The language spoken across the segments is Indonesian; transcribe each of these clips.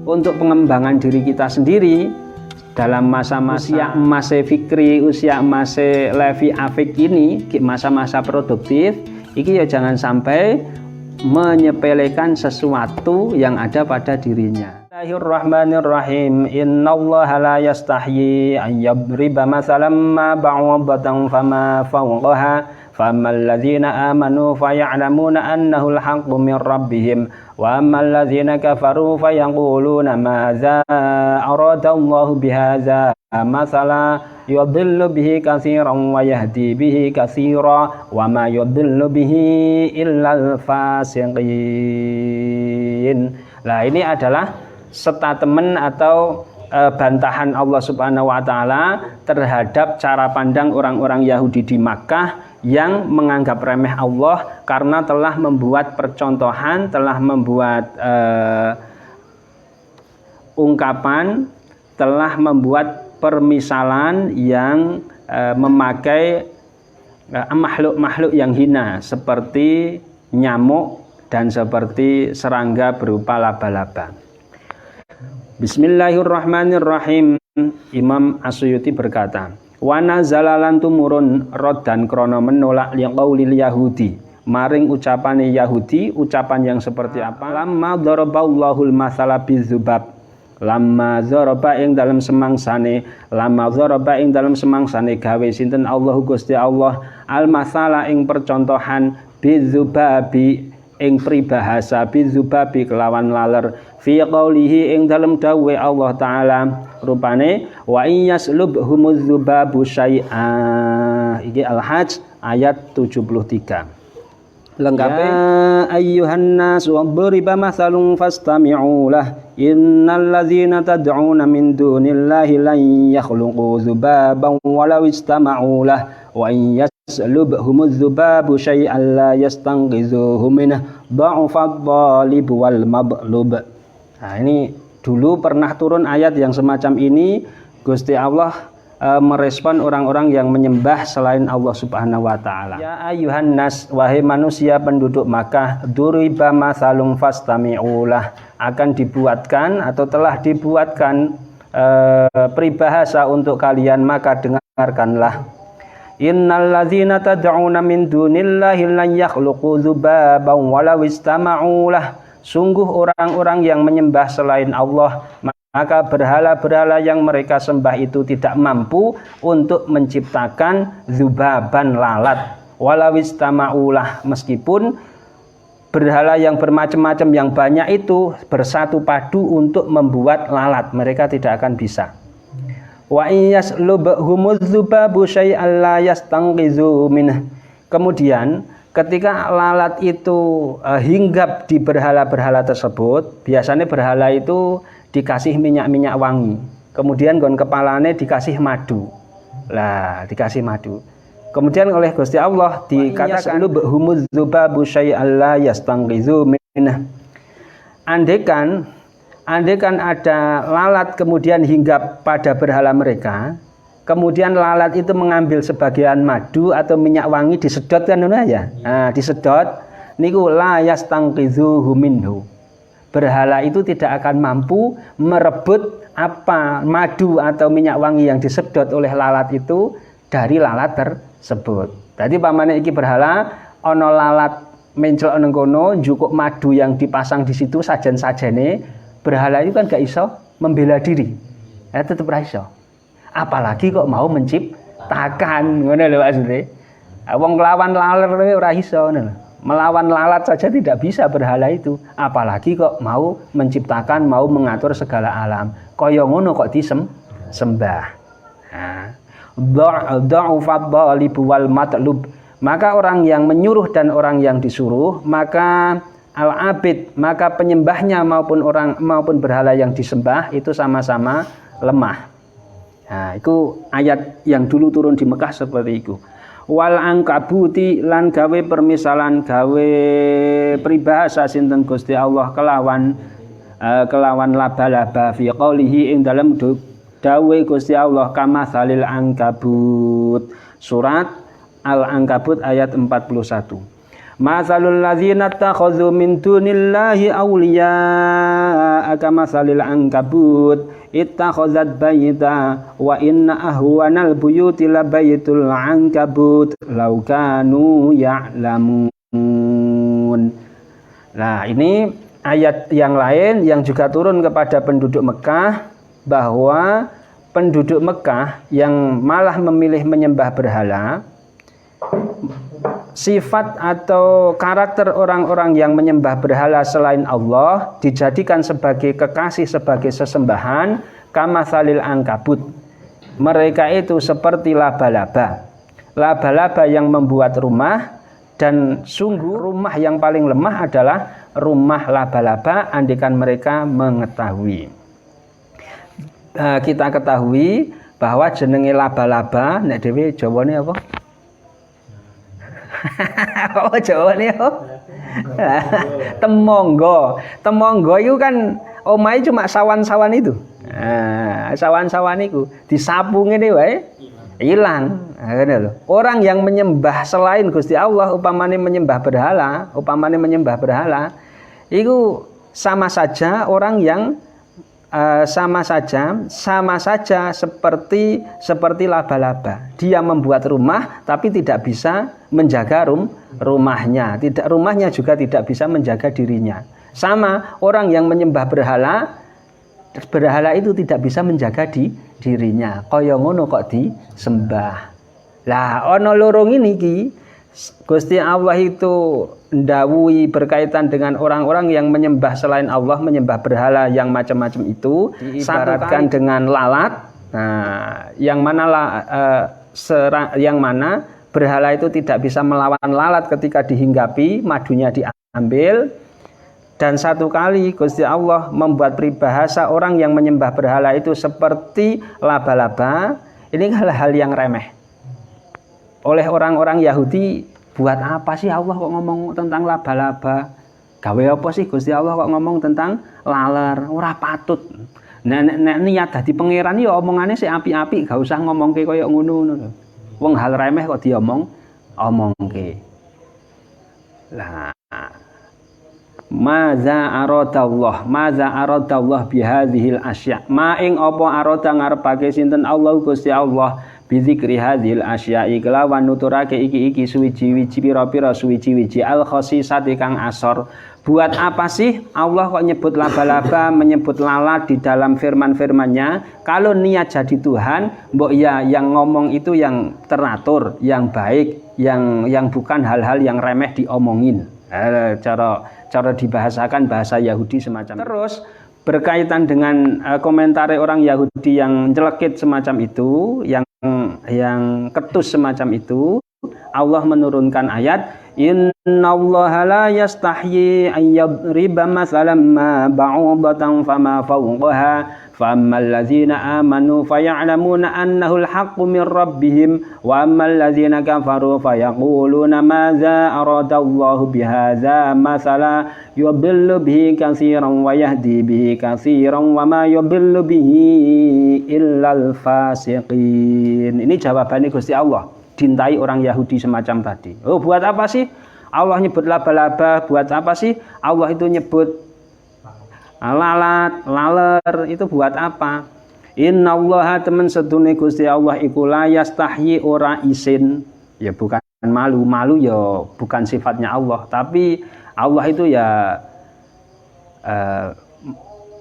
untuk pengembangan diri kita sendiri dalam masa-masa emas fikri, usia emas levi afik ini, masa-masa produktif, iki ya jangan sampai menyepelekan sesuatu yang ada pada dirinya. Bismillahirrahmanirrahim. Innallaha la yastahyi an yadriba mathalan ma ba'udatan fama fawqaha famal ladzina amanu faya'lamuna annahu al-haqqu min rabbihim wa ammal ladzina kafaru fayaquluna madza aradallahu bihadza mathala yudhillu bihi katsiran wa yahdi bihi katsira wa ma yudhillu bihi illal fasiqin. Nah, ini adalah statement atau bantahan Allah Subhanahu wa taala terhadap cara pandang orang-orang Yahudi di Makkah yang menganggap remeh Allah karena telah membuat percontohan, telah membuat ungkapan, telah membuat permisalan yang memakai makhluk-makhluk yang hina seperti nyamuk dan seperti serangga berupa laba-laba. Bismillahirrahmanirrahim. Imam Asyuyuti berkata, wa nazala lan tumurun roddan krana menolak liqaulil yahudi maring ucapane Yahudi, ucapan yang seperti apa? Lamma daraballahul masala bizubab, lamma zaraba ing dalam semangsane, lamma zaraba ing dalam semangsane gawe sinten Allahu Gusti Allah al masala ing percontohan bizubabi ing pribahasa bizubabi kelawan laler fi qaulihi ing dalam dawuh Allah taala rupane wa yaslubhumuz zubabu syai'a. Iki Al-Hajj ayat 73. Lengkapnya ya ayyuhan nas wadriba mathalun fastami'u lah innal ladzina tad'una min dunillahi lan yakhluqu dzubaban walau istama'u lah wa yaslubhumuz dzubabu syai'an la yastanqizuhu minhu dha'fad dhalib wal mablub. Nah, ini dulu pernah turun ayat yang semacam ini. Gusti Allah merespon orang-orang yang menyembah selain Allah Subhanahu wa taala. Ya ayyuhan nas, wahai manusia penduduk Makkah, duriba masalun fastami'ulah, akan dibuatkan atau telah dibuatkan peribahasa untuk kalian, maka dengarkanlah. Innal ladzina tad'una min dunillahi lan yakhluqu dzubaban walau istama'ulah. Sungguh orang-orang yang menyembah selain Allah, maka berhala-berhala yang mereka sembah itu tidak mampu untuk menciptakan zubaban lalat. Walau istama'ulah, meskipun berhala yang bermacam-macam yang banyak itu bersatu padu untuk membuat lalat, mereka tidak akan bisa. Wa yaslubhumuz zubabu syai'an la yastanqizu minhu. Kemudian ketika lalat itu hinggap di berhala-berhala tersebut, biasanya berhala itu dikasih minyak-minyak wangi, kemudian gon kepalane dikasih madu. Lah, dikasih madu. Kemudian oleh Gusti Allah dikatakan lubhumuz zubabu syai'an la yastanqizu minhu. Andekan ada lalat kemudian hinggap pada berhala mereka, kemudian lalat itu mengambil sebagian madu atau minyak wangi, disedot kan ya. Nah, disedot niku la yastanqizuhu minhu. Berhala itu tidak akan mampu merebut apa madu atau minyak wangi yang disedot oleh lalat itu dari lalat tersebut. Jadi pamane iki berhala ono lalat mencel nang kono njukuk madu yang dipasang di situ sajen-sajene, berhala itu kan gak iso membela diri. Tetep ra iso. Apalagi kok mau menciptakan, ngono lho maksudnya. Wong nglawan laler ora iso ngono. Melawan lalat saja tidak bisa berhala itu, apalagi kok mau menciptakan, mau mengatur segala alam. Kaya ngono kok disembah. Dha'ufad dhalib wal matlub. Maka orang yang menyuruh dan orang yang disuruh, maka al-abid, maka penyembahnya maupun berhala yang disembah itu sama-sama lemah. Nah, itu ayat yang dulu turun di Mekah seperti itu. Wal angkabuti lan gawe permisalan, gawe peribahasa sinten Gusti Allah kelawan laba-laba fi qaulihi ing dalam dawuh Gusti Allah kama salil angkabut. Surat Al-Ankabut ayat 41. Masalul ladzina takhadzu min dunillahi awliya Masalaha kamasalil ankabut ittakhazat baita wa inna ahwanal buyuti la baitul ankabut law kanu ya'lamun. Nah, ini ayat yang lain yang juga turun kepada penduduk Mekah, bahwa penduduk Mekah yang malah memilih menyembah berhala, sifat atau karakter orang-orang yang menyembah berhala selain Allah dijadikan sebagai kekasih, sebagai sesembahan, kamatsalil ankabut. Mereka itu seperti laba-laba. Laba-laba yang membuat rumah, dan sungguh rumah yang paling lemah adalah rumah laba-laba andikan mereka mengetahui. Kita ketahui bahwa jenenge laba-laba nek dhewe Jawane apa? Oh, Jawane apa? Temonggo. Temonggo itu kan omahe cuma sawan-sawan itu. Sawan-sawan itu disapu ngene wae hilang. Orang yang menyembah selain Gusti Allah, upamane menyembah berhala, itu sama saja orang yang sama saja seperti laba-laba. Dia membuat rumah tapi tidak bisa menjaga rumahnya. Rumahnya juga tidak bisa menjaga dirinya. Sama orang yang menyembah berhala itu tidak bisa menjaga dirinya. Kaya ngono kok disembah. Lah ana lorong ini ki Gusti Allah itu ndawuhi berkaitan dengan orang-orang yang menyembah selain Allah, menyembah berhala yang macam-macam itu, diibaratkan dengan lalat. Nah, yang mana berhala itu tidak bisa melawan lalat ketika dihinggapi, madunya diambil. Dan satu kali Gusti Allah membuat peribahasa orang yang menyembah berhala itu seperti laba-laba. Ini hal-hal yang remeh oleh orang-orang Yahudi. Buat apa sih Allah kok ngomong tentang laba-laba? Gawe apa sih Gusti Allah kok ngomong tentang laler? Ora patut. Nek niat dadi pangeran ya omongane sik apik-apik, gak usah ngomongke kaya ngono. Wong hal remeh kok omongke. Lah Maza aradallah bihadhil asya. Ma ing apa arada ngarepake sinten Allah Gusti Allah bizikri hadhil asya'i kelawan nuturake iki suwiji-wiji pira-pira suwiji-wiji al khasisati kang asor. Buat apa sih Allah kok nyebut laba-laba, menyebut lalat di dalam firman-firmannya? Kalau niat jadi Tuhan, mbok ya yang ngomong itu yang teratur, yang baik, yang bukan hal-hal yang remeh diomongin. Cara dibahasakan bahasa Yahudi semacam. Terus berkaitan dengan komentar orang Yahudi yang jelekit semacam itu, yang ketus semacam itu, Allah menurunkan ayat innallaha la yastahyi an yadriba mathalan ma ba'udatan fama fawqaha fammal ladzina amanu faya'lamuna annahu al-haqqu min rabbihim wa ammal ladzina kafaru fayaquluna madza aradallahu bihadza mathala yudillu bihi katsiran wa yahdi bihi katsiran wa ma yudillu bihi illal fasiqin. Ini jawabannya Gusti Allah dintai orang Yahudi semacam tadi. Oh, buat apa sih Allah nyebut laba-laba? Buat apa sih Allah itu nyebut lalat, laler? Itu buat apa? Innallaha temen sedune Gusti Allah iku la yastahyi ora isin. Ya bukan malu ya bukan sifatnya Allah, tapi Allah itu ya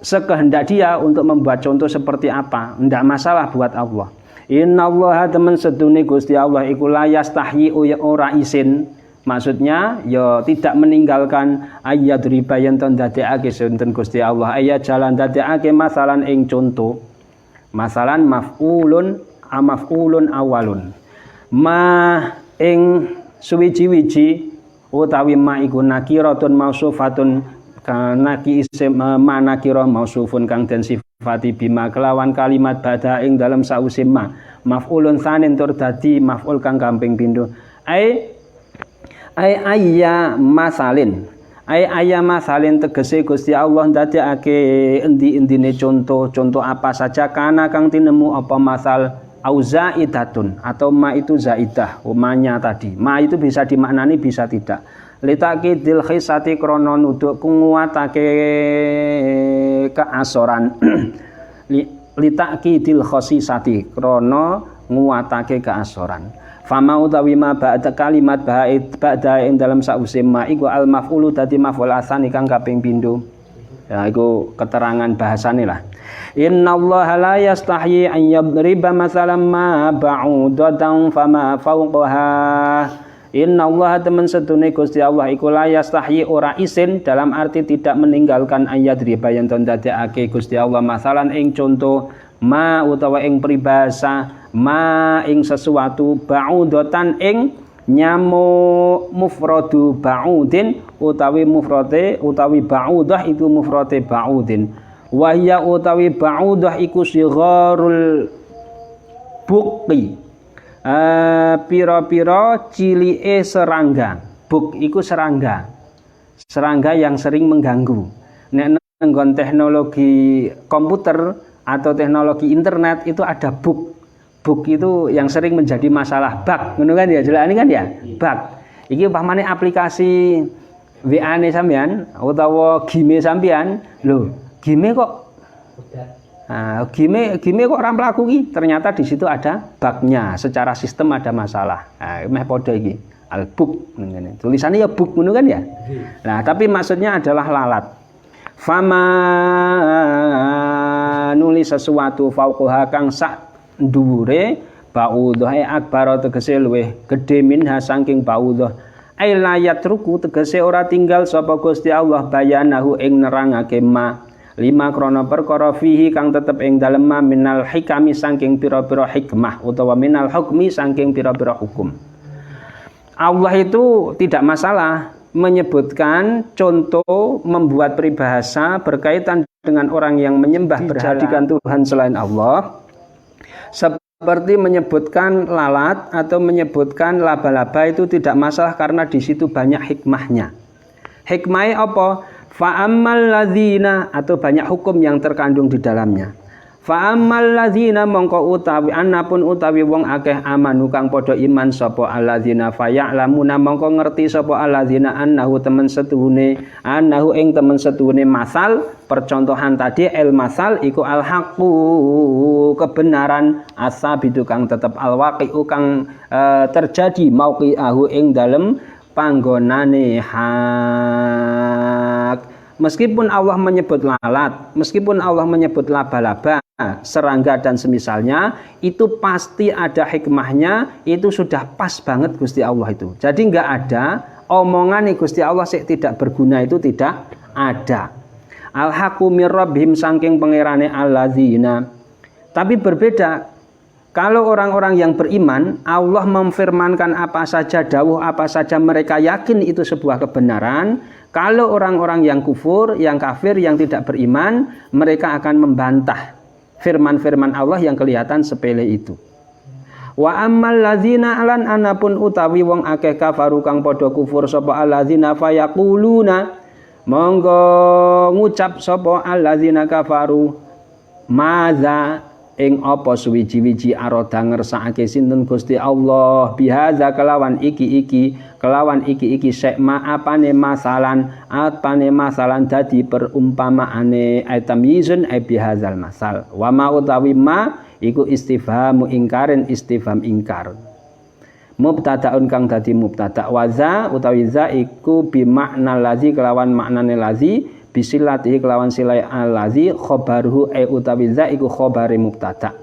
sekehendak dia untuk membuat contoh seperti apa, enggak masalah buat Allah. Innallaha temen sedune Gusti Allah iku la yastahyi ora isin. Maksudnya ya tidak meninggalkan ayat riba yen to ndadekake sinten Gusti Allah, ayat jalan ndadekake masalan ing contoh. Masalan maf'ulun awalun. Ma ing suwiji-wiji utawi ma iku nakiratun mausufatun naki isim manakira mausufun kang den sifati bima kelawan kalimat bada ing dalam sause ma. Maf'ulun tsanin tur dadi maf'ul kang gamping pindho. Ayya masalin tegese Gusti Allah ndadekake endi-endine contoh apa saja kana kang tinemu apa masal auzaidatun atau ma itu zaidah, ma-nya tadi. Ma itu bisa dimaknani bisa tidak. Litakidil khisati krana nuduk nguwatake keasoran. Litakidil khosisati krana nguwatake keasoran. Fama utawi ma ba'da kalimat ba'da ing dalam sause ma iku al maf'ulu dadi maf'ul asani kang kaping pindho. Ya iku keterangan bahasane lah. Innallaha la yastahyi an yadriba masalan ma ba'udatan fama fawqaha. Innallaha temen sedune Gusti Allah iku la yastahyi ora isin dalam arti tidak meninggalkan ayat riba yen to ndadekake Gusti Allah masalan ing contoh ma utawa ing peribahasa ma ing sesuatu ba'udatan ing nyamu mufradu ba'udin utawi mufrade utawi ba'udah itu mufrade ba'udin wahya utawi ba'udah iku sigharul buqi pira-pira cilike serangga. Buk iku serangga yang sering mengganggu. Nek nggon teknologi komputer atau teknologi internet itu ada bug. Bug itu yang sering menjadi masalah, bug ngono kan ya, jelas ini kan ya, bug. Iki umpamane aplikasi WA-ne sampean utawa game sampean, lho, game kok game kok ora mlaku iki, ternyata di situ ada bugnya, secara sistem ada masalah. Meh padha iki, al bug ngene. Tulisannya ya bug ngono kan ya. Nah, tapi maksudnya adalah lalat. Fama nulis sesuatu fauqaha kang sak dhuwure ba'udhah akbar tegese luweh gedhe minha saking ba'udhah ai la yatruku tegese ora tinggal sapa Gusti Allah bayanahu ing nerangake ma lima krana perkara fihi kang tetep ing dalem ma minal hikami saking pira-pira hikmah utawa minal hukmi saking pira-pira hukum. Allah itu tidak masalah menyebutkan contoh membuat peribahasa berkaitan dengan orang yang menyembah berhadikan Tuhan selain Allah, seperti menyebutkan lalat atau menyebutkan laba-laba itu tidak masalah karena di situ banyak hikmahnya. Hikmahnya apa? Fa'ammal ladzina atau banyak hukum yang terkandung di dalamnya. Fa'ammal ladzina mongko utawi anapun utawi wong akeh amanu kang padha iman sapa alladzina faya'lamuna mongko ngerti sapa alladzina annahu temen setuhune annahu ing temen setuhune masal percontohan tadi el masal iku al haqqu kebenaran asabitu kang tetep al waqi'u kang terjadi mauqi'ahu ing dalem panggonane hak. Meskipun Allah menyebut lalat, meskipun Allah menyebut laba-laba, serangga dan semisalnya, itu pasti ada hikmahnya, itu sudah pas banget Gusti Allah itu. Jadi enggak ada omongan nih Gusti Allah sih tidak berguna, itu tidak ada. Al-haqqu mir rabbihim saking pangerane alladzina. Tapi berbeda. Kalau orang-orang yang beriman, Allah memfirmankan apa saja, dawuh apa saja mereka yakin itu sebuah kebenaran. Kalau orang-orang yang kufur, yang kafir, yang tidak beriman, mereka akan membantah firman-firman Allah yang kelihatan sepele itu. Wa ammal ladzina alan anapun utawi wong akeh kafaru kang padha kufur sapa alladzina fayaquluna monggo ngucap sapa alladzina kafaru maza ing apa suwiji-wiji aroda ngersakake sinten Gusti Allah bihaza kelawan iki sekma apane masalan dadi perumpamaane tamyizun bihazal masal wa ma utawi ma iku istifhamu ingkarin istifham ingkar mubtadaun kang dadi mubtada waza utawi za iku bi makna lazi kelawan maknane lazi bisilati kelawan silai allazi khobaruhu utawi za iku khobare mubtada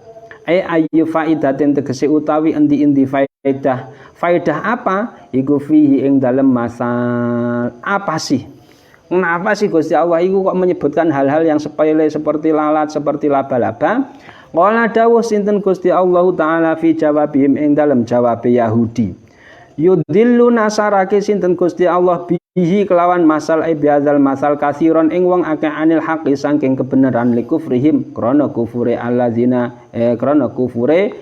ayu faidatin tegese utawi endi-endi faidah apa iku fihi ing dalem masal apa sih kenapa sih Gusti Allah iku kok menyebutkan hal-hal yang sepele seperti lalat seperti laba-laba qala dawuh sinten Gusti Allah taala fi jawabihim ing dalem jawab Yahudi yudillu nasarake sinten Gusti Allah bihi kelawan masal biadzal masal kasiron ing wong akeh anil haqi saking kebenaran likufrihim krana kufure alladzina krana kufure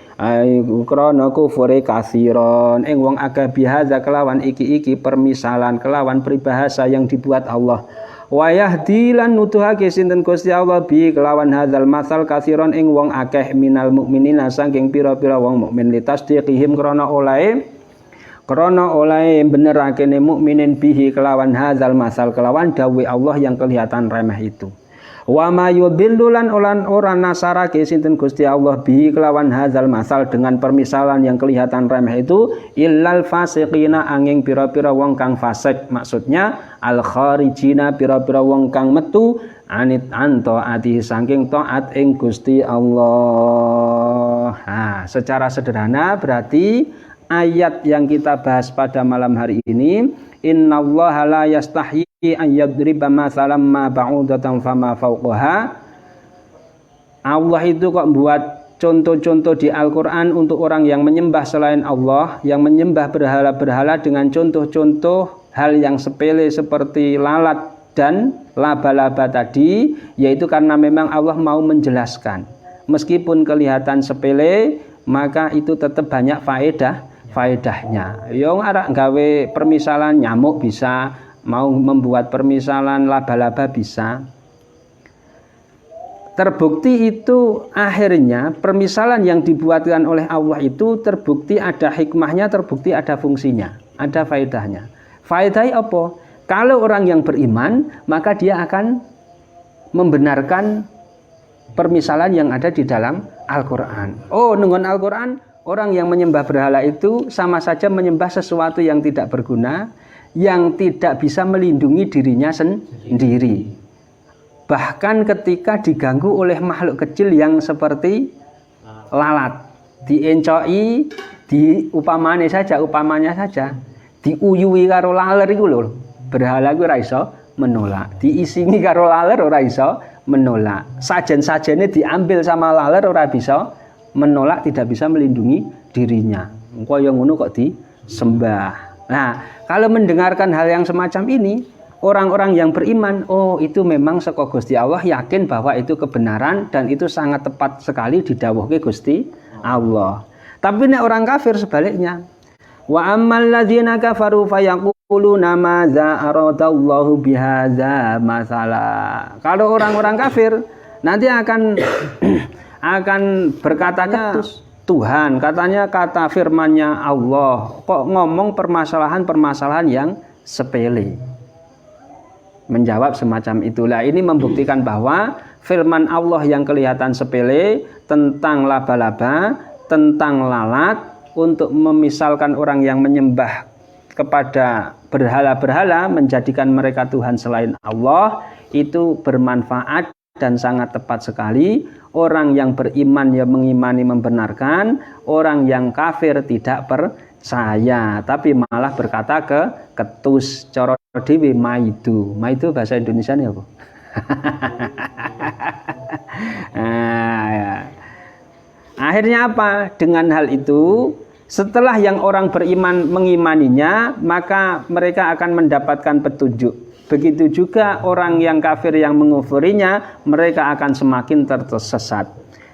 kasiron ing wong akeh bihaza kelawan iki permisalan kelawan peribahasa yang dibuat Allah wa yahdi lan nutuhake sinten Gusti Allah bi kelawan hadzal masal kasiron ing wong akeh minal mukminina saking pira-pira wong mukmin litasdiqihim krana olahe Krana oleh benerakene mukminin bihi kelawan hadzal masal kelawan dawuh Allah yang kelihatan remeh itu. Wa ma yudillulan orang nasarake sinten Gusti Allah bihi kelawan hadzal masal dengan permisalan yang kelihatan remeh itu illal fasiqina angin pira-pira wong kang fasik, maksudnya al kharijina pira-pira wong kang metu anit anto ati saking taat ing Gusti Allah. Nah, secara sederhana berarti ayat yang kita bahas pada malam hari ini, innallaha la yastahyi an yadriba masalan ma ba'udatan fama fawqaha. Allah itu kok buat contoh-contoh di Al-Qur'an untuk orang yang menyembah selain Allah, yang menyembah berhala-berhala dengan contoh-contoh hal yang sepele seperti lalat dan laba-laba tadi, yaitu karena memang Allah mau menjelaskan. Meskipun kelihatan sepele, maka itu tetap banyak faedahnya. Yang arek gawe permisalan nyamuk bisa, mau membuat permisalan laba-laba bisa. Terbukti itu akhirnya permisalan yang dibuatkan oleh Allah itu terbukti ada hikmahnya, terbukti ada fungsinya, ada faedahnya. Faedahnya apa? Kalau orang yang beriman, maka dia akan membenarkan permisalan yang ada di dalam Al-Qur'an. Oh, dengan Al-Qur'an orang yang menyembah berhala itu sama saja menyembah sesuatu yang tidak berguna, yang tidak bisa melindungi dirinya sendiri. Bahkan ketika diganggu oleh makhluk kecil yang seperti lalat, diencoki, upamanya saja, diuyui karo laler iku lho. Berhala iku ora iso menolak. Diisingi karo laler ora iso menolak. Sajen-sajene diambil sama laler ora bisa menolak, tidak bisa melindungi dirinya. Kaya ngono kok disembah. Nah, kalau mendengarkan hal yang semacam ini, orang-orang yang beriman, oh itu memang saka Gusti Allah, yakin bahwa itu kebenaran dan itu sangat tepat sekali didhawuhke Gusti Allah. Tapi nek orang kafir sebaliknya. Wa ammal ladzina kafaru fayaquluna madza aradallahu bihadza masala. Kalau orang-orang kafir nanti akan berkatanya Tuhan, katanya kata firman-Nya Allah, kok ngomong permasalahan-permasalahan yang sepele. Menjawab semacam itulah. Ini membuktikan bahwa firman Allah yang kelihatan sepele tentang laba-laba, tentang lalat, untuk memisalkan orang yang menyembah kepada berhala-berhala, menjadikan mereka Tuhan selain Allah, itu bermanfaat dan sangat tepat sekali. Orang yang beriman ya mengimani, membenarkan, orang yang kafir tidak percaya, tapi malah berkata ketus. Cara dhewe maidu bahasa Indonesia ini apa? Nah, ya. Akhirnya apa? Dengan hal itu, setelah yang orang beriman mengimaninya, maka mereka akan mendapatkan petunjuk. Begitu juga orang yang kafir yang mengufurinya, mereka akan semakin tersesat.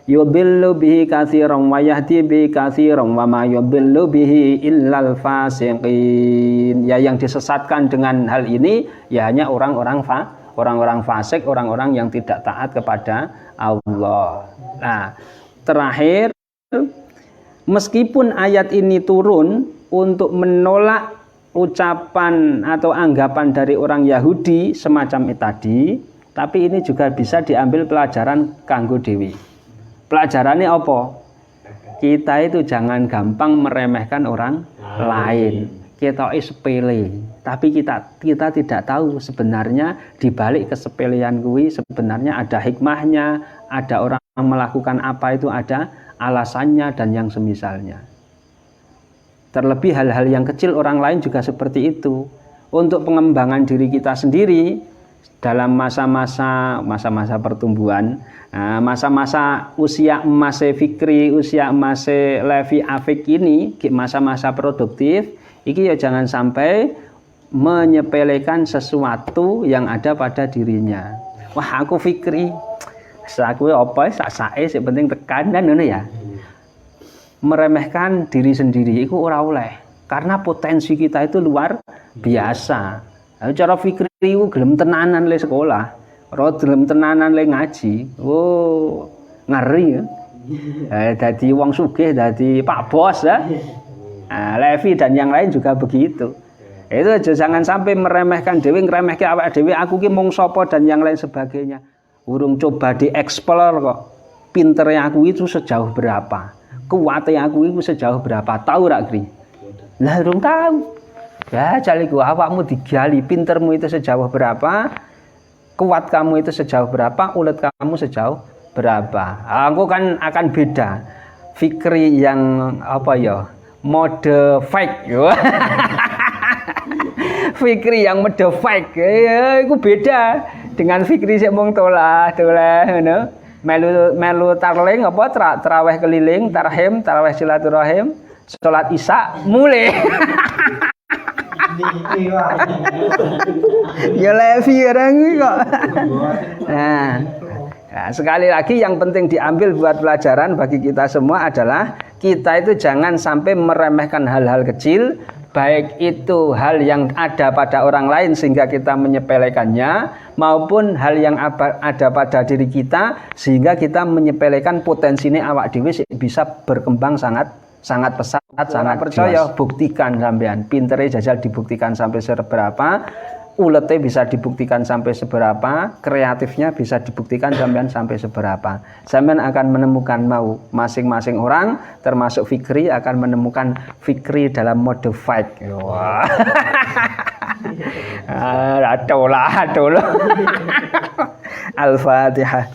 Yudillu bihi katsiran wa yahdi bihi katsiran wa ma yudillu bihi illal fasiqin. Ya, yang disesatkan dengan hal ini ya hanya orang-orang fasik, orang-orang yang tidak taat kepada Allah. Nah, terakhir, meskipun ayat ini turun untuk menolak ucapan atau anggapan dari orang Yahudi semacam itu tadi, tapi ini juga bisa diambil pelajaran kanggo dewi. Pelajarannya apa? Kita itu jangan gampang meremehkan orang lain. Kita sepele, tapi kita tidak tahu sebenarnya di balik kesepelean kuwi sebenarnya ada hikmahnya, ada orang melakukan apa itu ada alasannya dan yang semisalnya. Terlebih hal-hal yang kecil orang lain juga seperti itu. Untuk pengembangan diri kita sendiri dalam masa-masa pertumbuhan, masa-masa usia emas fikri, usia emas levi afik ini, masa-masa produktif, iki ya jangan sampai menyepelekan sesuatu yang ada pada dirinya. Wah, aku fikri, aku apa sak-sake sing penting tekan kan ngono ya. Meremehkan diri sendiri itu ora oleh, karena potensi kita itu luar biasa. Cara fikri itu gelem tenanan le sekolah, ora gelem tenanan le ngaji. Oh, ngeri ya. Dadi wong sugih, dadi Pak Bos ya. Nah, Levi dan yang lain juga begitu. Itu aja, jangan sampai meremehkan dewi, ngremehke awak dewi, aku ki mung sapa dan yang lain sebagainya. Urung coba dieksplor kok. Pinternya aku itu sejauh berapa? Kuatnya aku itu sejauh berapa? Tahu rak Gri? Lah urung tahu. Ya jaliku awakmu digali, pintermu itu sejauh berapa? Kuat kamu itu sejauh berapa? Ulet kamu sejauh berapa? Aku kan akan beda. Fikri yang apa ya? Mode fake. Fikri yang mode fake. Ya, itu beda dengan fikri sing mung tolah ngono. Melu tarling apa tarawih keliling, tarawih silaturahim, salat isya mulai. Ya Levi orang ini kok. Nah, sekali lagi yang penting diambil buat pelajaran bagi kita semua adalah kita itu jangan sampai meremehkan hal-hal kecil, baik itu hal yang ada pada orang lain sehingga kita menyepelekannya, maupun hal yang ada pada diri kita sehingga kita menyepelekan potensi ini awak dewe bisa berkembang sangat pesat, sangat percaya. Buktikan sampean, pintere jajal dibuktikan sampai seberapa, ulete bisa dibuktikan sampai seberapa, kreatifnya bisa dibuktikan sampai seberapa. Sampean akan menemukan mau masing-masing orang termasuk fikri akan menemukan fikri dalam mode fight. Wah. Adolah. Al-Fatihah.